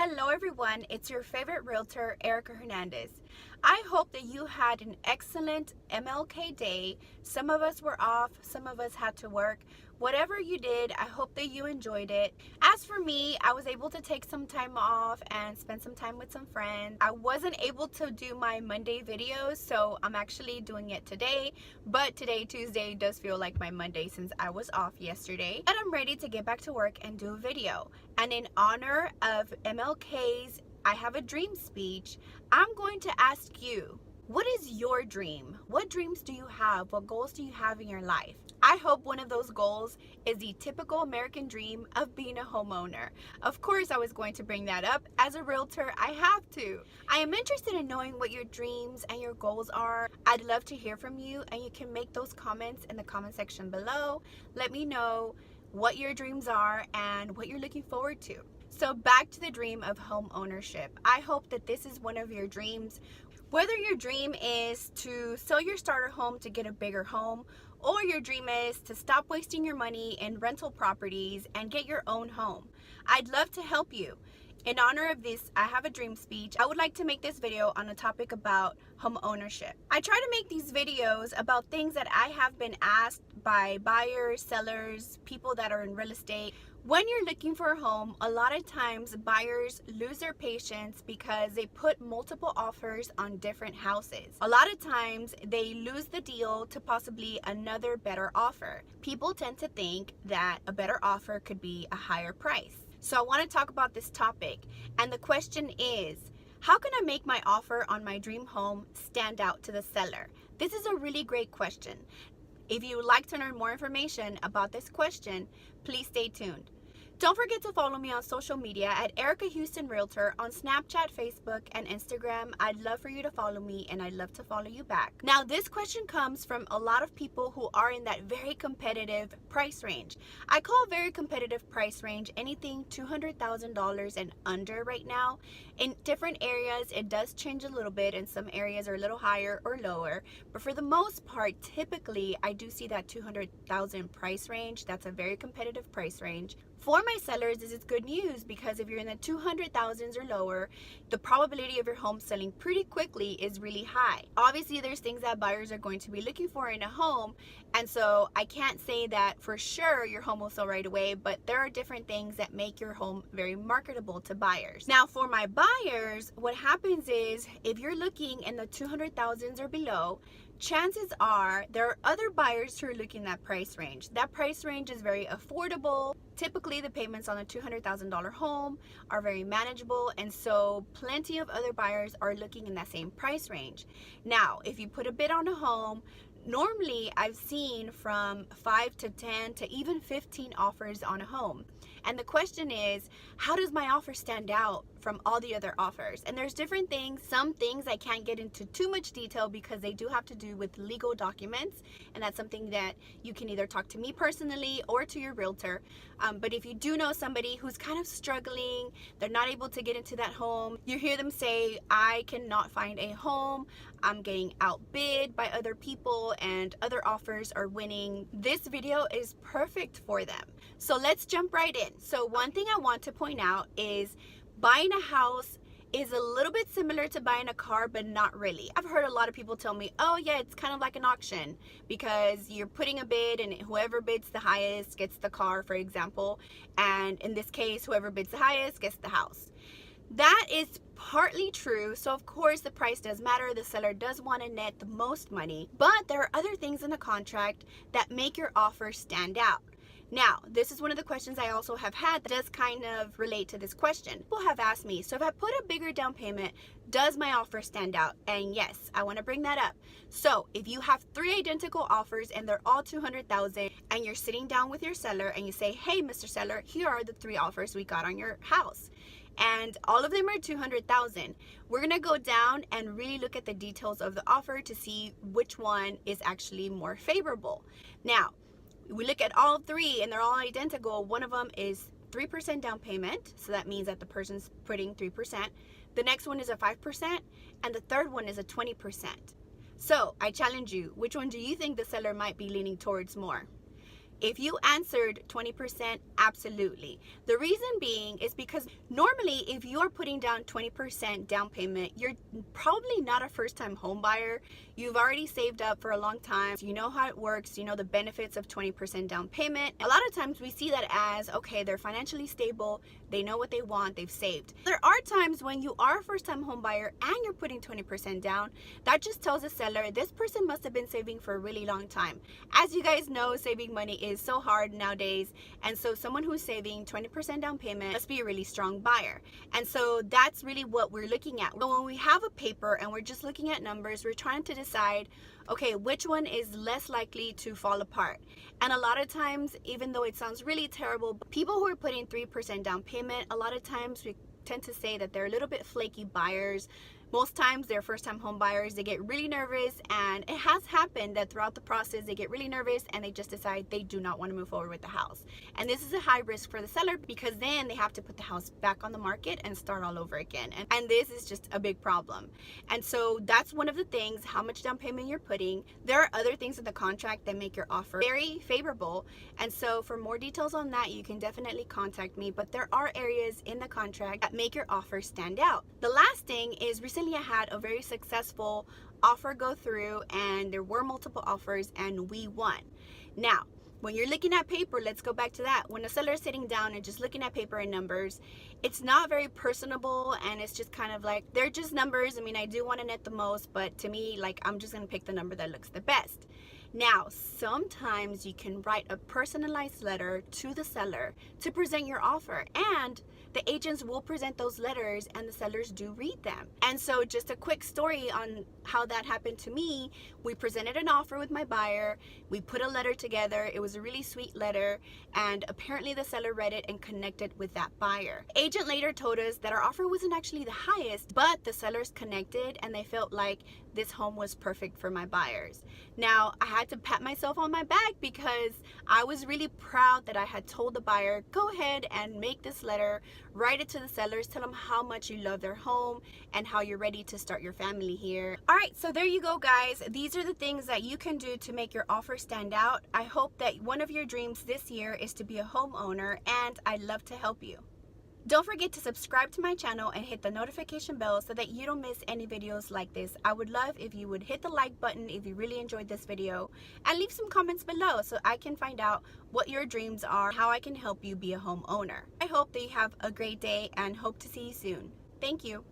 Hello everyone, it's your favorite realtor, Erica Hernandez. I hope that you had an excellent MLK day. Some of us were off, some of us had to work. Whatever you did, I hope that you enjoyed it. As for me, I was able to take some time off and spend some time with some friends. I wasn't able to do my Monday videos, so I'm actually doing it today. But today, Tuesday, does feel like my Monday since I was off yesterday. And I'm ready to get back to work and do a video. And in honor of MLK's I Have a Dream speech, I'm going to ask you, what is your dream? What dreams do you have? What goals do you have in your life? I hope one of those goals is the typical American dream of being a homeowner. Of course, I was going to bring that up. As a realtor, I have to. I am interested in knowing what your dreams and your goals are. I'd love to hear from you, and you can make those comments in the comment section below. Let me know what your dreams are and what you're looking forward to. So back to the dream of home ownership. I hope that this is one of your dreams. Whether your dream is to sell your starter home to get a bigger home, or your dream is to stop wasting your money in rental properties and get your own home, I'd love to help you. In honor of this I Have a Dream speech, I would like to make this video on a topic about home ownership. I try to make these videos about things that I have been asked by buyers, sellers, people that are in real estate. When you're looking for a home, a lot of times buyers lose their patience because they put multiple offers on different houses. A lot of times they lose the deal to possibly another better offer. People tend to think that a better offer could be a higher price. So I want to talk about this topic, and the question is, how can I make my offer on my dream home stand out to the seller? This is a really great question. If you would like to learn more information about this question, please stay tuned. Don't forget to follow me on social media at erikahoustonrealtor on Snapchat, Facebook, and Instagram. I'd love for you to follow me, and I'd love to follow you back. Now, this question comes from a lot of people who are in that very competitive price range. I call very competitive price range anything $200,000 and under right now. In different areas, it does change a little bit, and some areas are a little higher or lower. But for the most part, typically, I do see that $200,000 price range. That's a very competitive price range. For my sellers, this is good news because if you're in the 200,000s or lower, the probability of your home selling pretty quickly is really high. Obviously, there's things that buyers are going to be looking for in a home, and so I can't say that for sure your home will sell right away, but there are different things that make your home very marketable to buyers. Now, for my buyers, what happens is if you're looking in the 200,000s or below, chances are there are other buyers who are looking at that price range. That price range is very affordable. Typically, the payments on a $200,000 home are very manageable, and so plenty of other buyers are looking in that same price range. Now, if you put a bid on a home, normally I've seen from 5 to 10 to even 15 offers on a home. And the question is, how does my offer stand out from all the other offers? And there's different things. Some things I can't get into too much detail because they do have to do with legal documents, and that's something that you can either talk to me personally or to your realtor. But if you do know somebody who's kind of struggling, they're not able to get into that home, you hear them say, I cannot find a home, I'm getting outbid by other people and other offers are winning, this video is perfect for them. So let's jump right in. So one thing I want to point out is buying a house is a little bit similar to buying a car, but not really. I've heard a lot of people tell me, oh yeah, it's kind of like an auction because you're putting a bid and whoever bids the highest gets the car, for example. And in this case, whoever bids the highest gets the house. That is partly true. So of course the price does matter. The seller does want to net the most money, but there are other things in the contract that make your offer stand out. Now, this is one of the questions I also have had that does kind of relate to this question. People have asked me, so if I put a bigger down payment, does my offer stand out? And yes, I want to bring that up. So if you have 3 identical offers and they're all 200,000 and you're sitting down with your seller and you say, hey, Mr. Seller, here are the 3 offers we got on your house, and all of them are 200,000. We're gonna go down and really look at the details of the offer to see which one is actually more favorable. Now, we look at all 3 and they're all identical. One of them is 3% down payment, so that means that the person's putting 3%. The next one is a 5%, and the third one is a 20%. So I challenge you, which one do you think the seller might be leaning towards more? If you answered 20%, absolutely. The reason being is because normally if you're putting down 20% down payment, you're probably not a first-time home buyer. You've already saved up for a long time. You know how it works. You know the benefits of 20% down payment. A lot of times we see that as, okay, they're financially stable. They know what they want. They've saved. There are times when you are a first-time home buyer and you're putting 20% down. That just tells the seller this person must have been saving for a really long time. As you guys know, saving money is so hard nowadays, and so someone who's saving 20% down payment must be a really strong buyer. And so that's really what we're looking at. When we have a paper and we're just looking at numbers, we're trying to decide, okay, which one is less likely to fall apart. And a lot of times, even though it sounds really terrible, people who are putting 3% down payment, a lot of times we tend to say that they're a little bit flaky buyers. Most times they're first-time home buyers. They get really nervous, and it has happened that throughout the process they get really nervous and they just decide they do not want to move forward with the house. And this is a high risk for the seller because then they have to put the house back on the market and start all over again. And this is just a big problem. And so that's one of the things, how much down payment you're putting. There are other things in the contract that make your offer very favorable. And so for more details on that, you can definitely contact me. But there are areas in the contract that make your offer stand out. The last thing is recently I had a very successful offer go through, and there were multiple offers and we won. Now, when you're looking at paper, let's go back to that. When a seller is sitting down and just looking at paper and numbers, it's not very personable, and it's just kind of like, they're just numbers. I mean, I do want to net the most, but to me, like, I'm just going to pick the number that looks the best. Now, sometimes you can write a personalized letter to the seller to present your offer, and the agents will present those letters and the sellers do read them. And so just a quick story on how that happened to me. We presented an offer with my buyer. We put a letter together. It was a really sweet letter, and apparently the seller read it and connected with that buyer. Agent later told us that our offer wasn't actually the highest, but the sellers connected and they felt like this home was perfect for my buyers. Now, I had to pat myself on my back because I was really proud that I had told the buyer, go ahead and make this letter, write it to the sellers, tell them how much you love their home and how you're ready to start your family here. All right, so there you go, guys. These are the things that you can do to make your offer stand out. I hope that one of your dreams this year is to be a homeowner, and I'd love to help you. Don't forget to subscribe to my channel and hit the notification bell so that you don't miss any videos like this. I would love if you would hit the like button if you really enjoyed this video, and leave some comments below so I can find out what your dreams are, how I can help you be a homeowner. I hope that you have a great day and hope to see you soon. Thank you.